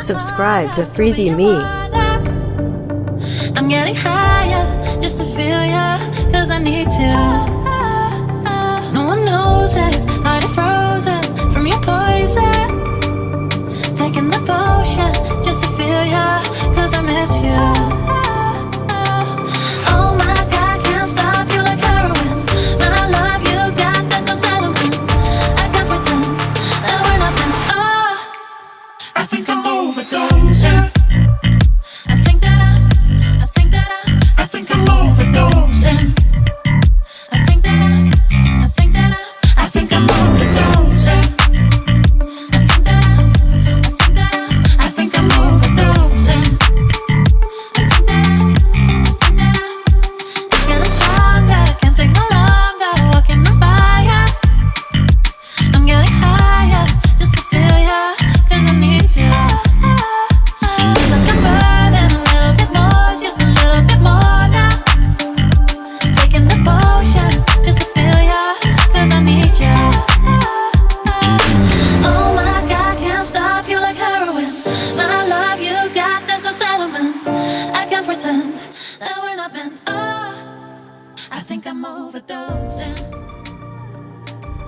Subscribe to FreeziMee. I'm getting higher just to feel ya, cause I need to. No one knows it, heart is frozen from your poison. Taking the potion just to feel ya, cause I miss you. Oh my God, can't stop you like heroin. My love you got, there's no settlement. I can't pretend that we're nothing. Oh, I think I'm overdosing. I think that I'm overdosing. I think that I'm overdosing. I think I'm overdosing. It's getting stronger, can't take no longer. Walking on fire. I'm getting higher just to feel ya, cause I need to. Feels like I'm burning a little bit more, just a little bit more now. Taking the potion just to feel ya, cause I need ya. Oh my God, can't stop you like heroin. My love you got, there's no settlement. I can't pretend that we're not meant. Oh, I think I'm overdosing.